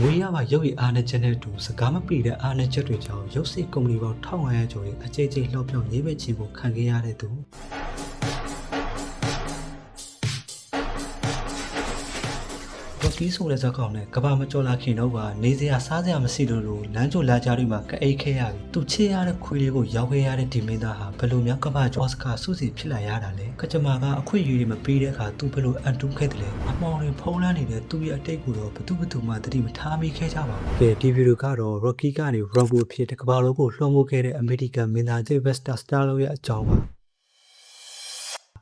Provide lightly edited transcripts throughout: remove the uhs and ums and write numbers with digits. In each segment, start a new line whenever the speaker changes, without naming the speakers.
မွေးရပါရုပ်ရည်အားနဲ့ချက်နဲ့တူစကားမပြတဲ့အားနဲ့ချက်တွေကြောင့်ရုပ်စိတ်ကုမ္ပဏီပေါင်း1500ကျော်ရဲ့အကြိတ်ကြိတ်လှောက်ပြောင်းရေးပဲခြင်းကိုခံခဲ့ရတဲ့သူဒီဆိုတဲ့ဇာတ်ကောင်နဲ့ကဘာမကြော်လာခင်တော့ကနေစရာစားစရာမရှိတော့လို့လမ်းကြိုလာကြတွေမှာကအိတ်ခဲရပြီသူချေရတဲ့ခွေးလေးကိုရောက်ခဲ့ရတဲ့ဒီမင်းသားဟာဘယ်လိုများကဘာကျော်စကာစုစီဖြစ်လာရတာလဲကကြမာကအခွင့်အရေးတွေမပေးတဲ့အခါသူဘယ်လိုအန်တူးခဲ့တယ်လဲအမောင်တွေဖုံးလန်းနေတဲ့သူ့ရဲ့အတိတ်ကိုတော့ဘသူမှတတိမထားမိခဲ့ကြပါဘူးကဲဒီဗီဒီယိုကတော့ Rocky ကနေ Rambo ဖြစ်တဲ့ကဘာလုံးကိုလွှမ်းမိုးခဲ့တဲ့အမေရိကန်မင်းသား Sylvester Stallone ရဲ့အကြောင်းပါ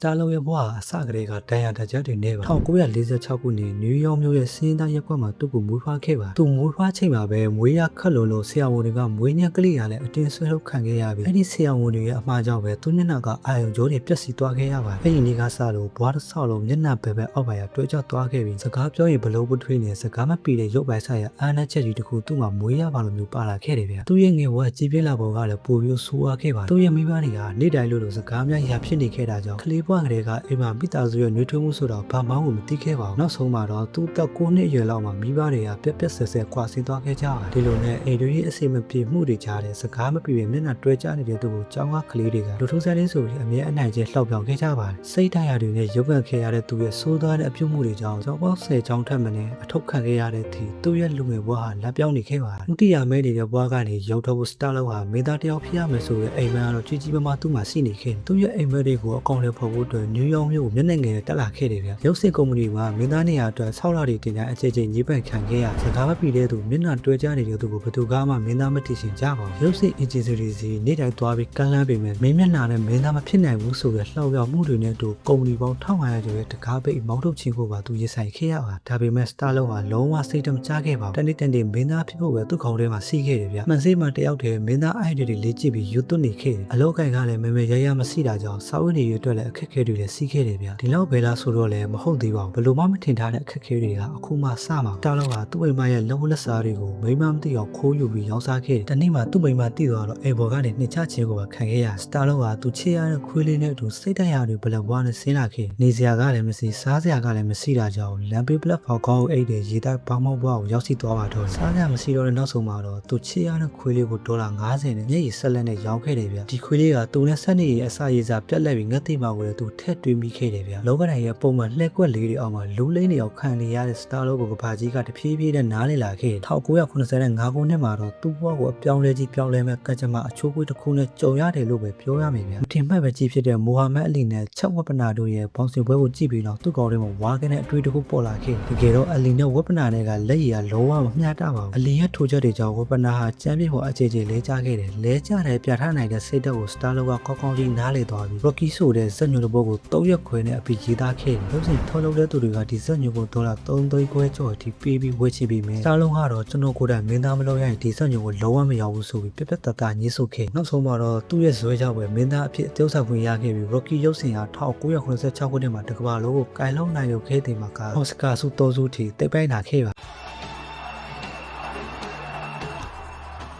တာလုံးရဲ့ဘဝအစကတည်းကဒဏ်ရာတကြတွေနဲ့ပါ1946ခုနှစ်နယူးယောက်မြို့ရဲ့စင်းသားရပ်ကွက်မှာသူ့ကိုမွေးဖွားခဲ့ပါသူမွေးဖွားချိန်မှာပဲမွေးရခက်လို့ဆရာဝန်တွေကမွေးညက်ကလေးရနဲ့အတင်းဆွဲထုတ်ခံခဲ့ရပြီးအဲ့ဒီဆရာဝန်တွေရဲ့အမှားကြောင့်ပဲသူ့မျက်နှာကအာရုံကြောတွေပျက်စီးသွားခဲ့ရပါတယ်အဲ့ဒီနေ့ကစလို့ဘွားတစ်ဆောက်လုံးမျက်နှာပဲအောက်ပါရတွဲကျသွားခဲ့ပြီးစကားပြောရင်ဘလို့ပထွေးနေစကားမပြတဲ့ရုပ်ပိုင်ဆိုင်ရာအားနက်ချက်ကြီးတစ်ခုသူ့မှာမွေးရပါလို့မျိုးပါလာခဲ့တယ်ဗျသူ့ရဲ့ငယ်ဘဝကြီးပြင်းလာပုံကလည်းပိုပြီးဆိုးဝါးခဲ့ပါသူ့ရဲ့မိဘတွေကနေ့တိုင်းလို့စကားများရဖြစ်နေခဲ့တာကြောင့်ကလေးဘဝကလေးကအိမ်မှာမိသားစုရဲ့နှွေးထွေးမှုဆိုတာဘာမှမသိခဲ့ပါဘူးနောက်ဆုံးမှာတော့သူ့တက်9နှစ်အရွယ်လောက်မှာမိဘတွေကပြက်ပြက်ဆဲဆဲခွာဆင်းသွားခဲ့ကြပါတယ်ဒီလိုနဲ့အိမ်တွေရဲ့အစီအမပြေမှုတွေကြားတဲ့စကားမပြေမျက်နှာတွဲကျနေတဲ့သူကိုကျောင်းကကလေးတွေကလူထုဆန်းလေးဆိုပြီးအမြဲအနိုင်ကျလှောက်ပြောင်ခဲ့ကြပါတယ်စိတ်တရားတွေနဲ့ရုပ်ကခဲ့ရတဲ့သူရဲ့ဆိုးသားတဲ့အပြုတ်မှုတွေကြောင့်ကျောင်းပေါင်း10ကျောင်းထက်မနည်းအထုတ်ခံခဲ့ရတဲ့သူသူ့ရဲ့လူငယ်ဘဝဟာလက်ပြောင်းနေခဲ့ပါတယ်ဥတီယာမဲနေတဲ့ဘဝကနေရုံထုတ်ဖို့စတာလောက်ဟာမင်းသားတယောက်ဖြစ်ရမယ်ဆိုတဲ့အိမ်မက်ကတော့ကြီးကြီးမားမားသူ့မှာရှိနေခဲ့သူ့ရဲ့အိမ်မက်တွေကိုအကောင်လေးဖော်ဖို့အတွက်နယူးယောက်မြို့မျက်နှာငယ်တက်လာခဲ့တယ်ဗျရုပ်စစ်ကုမ္ပဏီကမင်းသားနေရာအတွက်6လတွေတင်တိုင်းအခြေချင်းညှိပန်ခံခဲ့ရစကားမပြတဲ့သူမျက်နှာတွဲကြနေတဲ့သူကိုဘယ်သူကမှမင်းသားမတည်ရှင်ကြပါဘူးရုပ်စစ်အင်ဂျင်စီတွေစီနေ့တိုင်းသွားပြီးကမ်းလှမ်းပေမဲ့မင်းမျက်နှာနဲ့မင်းသားမဖြစ်နိုင်ဘူးဆိုတဲ့လှောက်ပြောင်မှုတွေနဲ့တူကုမ္ပဏီပေါင်း1500ကျော်ရဲ့တကားပိတ်မောင်းထုတ်ခြင်းကိုပါသူရင်ဆိုင်ခဲ့ရပါဒါပေမဲ့စတာလုံးဟာလုံးဝစိတ်တမချခဲ့ပါဘူးတနေ့တနေ့မင်းသားဖြစ်ဖို့ပဲသူ့ခေါင်းထဲမှာစီးခဲ့တယ်ဗျမှန်စိမှတယောက်တည်းမင်းသားအိုက်တွေလေ့ကျင့်ပြီးယူသွနေခဲ့တယ်အလောက်ကင်ကလည်းမဲမဲရရမရှိတာကြောင့်စာဝတ်နေရအတွက်လည်းအခက်အခဲတွေလည်းစီးခဲ့တယ်ဗျဒီလောက်ပဲလားဆိုတော့လည်းမဟုတ်သေးပါဘူးဘယ်လိုမှမထင်ထားတဲ့အခက်အခဲတွေကအခုမှစမှာတားလို့ဟာသူ့အိမ်မရဲ့လုံးဝလက်စားတွေကိုမိမမသိအောင်ခိုးယူပြီးရောင်းစားခဲ့တယ်တနေ့မှသူ့မိမသိသွားတော့အိမ်ပေါ်ကနေနှိမ့်ချခြင်းကိုပါခံခဲ့ရစတာလို့ဟာသူချေရတဲ့ခွေးလေးနဲ့အတူစိတ်တရားတွေဘလက်ဘွားနဲ့ဆင်းလာခဲ့နေစရာကလည်းမရှိစားစရာကလည်းမရှိတာကြောင့်လမ်းပေးပလက်ဖောက်ကောင်းအိတ်တွေရေတိုက်ပေါင်းမောက်ဘွားကိုရောက်ရှိသွားပါတော့စားစရာမရှိတော့တဲ့နောက်ဆုံးမှာတော့သူချေရတဲ့ခွေးလေးကိုဒေါ်လာ90နဲ့မျက်ရည်ဆက်လက်နဲ့ရောင်းခဲ့တယ်ဗျဒီခွေးလေးကသူနဲ့ဆက်နေရအစာရည်စာပြက်လက်ပြီးငတ်သိမှကိုလည်းသူထက်တွေးမိခဲ့တယ်ဗျလောကတိုင်းရဲ့ပုံမှန်လှည့်ကွက်လေးတွေအောက်မှာလူလိမ့်နေအောင်ခံနေရတဲ့စတာလို့ကိုကဘာကြီးကတဖြည်းဖြည်းနဲ့နားလည်လာခဲ့1985ခုနှစ်မှာတော့သူ့ဘဝကိုအပြောင်းလဲကြီးပြောင်းလဲမဲ့ကကြမအချိုးပွေးတစ်ခုနဲ့ကြုံရတယ်လို့ပဲပြောရမယ်ဗျ။ထင်မှတ်ပဲကြီးဖြစ်တဲ့မိုဟာမက်အလီနဲ့ချက်ဝက်ပနာတို့ရဲ့ဘောင်စင်ပွဲကိုကြည့်ပြီးတော့သူ့ကောင်ထဲမှာဝါးကနေအတွေ့အကြုံပေါ်လာခဲ့။တကယ်တော့အလီနဲ့ဝက်ပနာနဲ့ကလက်ရည်ကလုံးဝမမျှတပါဘူး။အလီရဲ့ထိုးချက်တွေကြောင့်ဝက်ပနာဟာချမ်းပြေဖို့အခြေချေလဲကျခဲ့တယ်။လဲကျတဲ့ပြထားနိုင်တဲ့စိတ်ဓာတ်ကိုစတာလို့ကကောင်းကောင်းကြီးနားလေသွားပြီး Rocky ဆိုတဲ့ဇက်ညိုတစ်ပုဒ်ကို3ရက်ခွဲနဲ့အပြီးရေးသားခဲ့တယ်။လို့ဆိုထုတ်လုပ်တဲ့သူတွေကဒီဇက်ညိုကိုဒေါ်လာ3သိန်းခွဲကျော်အထိပေးပြီးဝယ်ချပြီးမယ်။စတာလုံးကတော့ကျွန်တော်ကိုယ်တိုင်မင်းသားမလုပ်ရရင်ဒီဇက်ညိုကိုလုံးဝမရောက်ဘူးဆိုပြီးပြက်ပြက်တတညှိစုပ်ခဲ့နောက်ဆုံးမှာတော့သူ့ရဲ့ဇွဲကြောင့်ပဲမင်းသားအဖြစ်အသေးစားခွင့်ရခဲ့ပြီး Rocky ရုပ်ရှင်ဟာ1986ခုနှစ်မှာတကမ္ဘာလုံးကိုကိုင်လုံးနိုင်ရုပ်ခဲ့တဲ့မှာကအော်စကာဆု3ဆုထိတိတ်ပိုက်လာခဲ့ပါ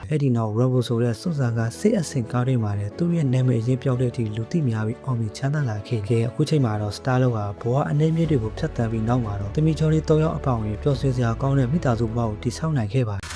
အဲ့ဒီနောက် Rambo ဆိုတဲ့စွန့်စားကစိတ်အဆင်ကားတွေမှာလည်းသူ့ရဲ့နာမည်အရင်ပြောက်တဲ့အထိလူသိများပြီးအောင်မြင်ချမ်းသာလာခဲ့တယ်အခုချိန်မှာတော့ Star လောကဘဝအနေမြင့်တွေကိုဖျက်ဆီးပြီးနောက်မှာတော့တမီချော်လေး3ယောက်အပေါင်းကြီးပျော်ရွှင်စရာကောင်းတဲ့မိသားစုဘဝကိုတည်ဆောက်နိုင်ခဲ့ပါတယ်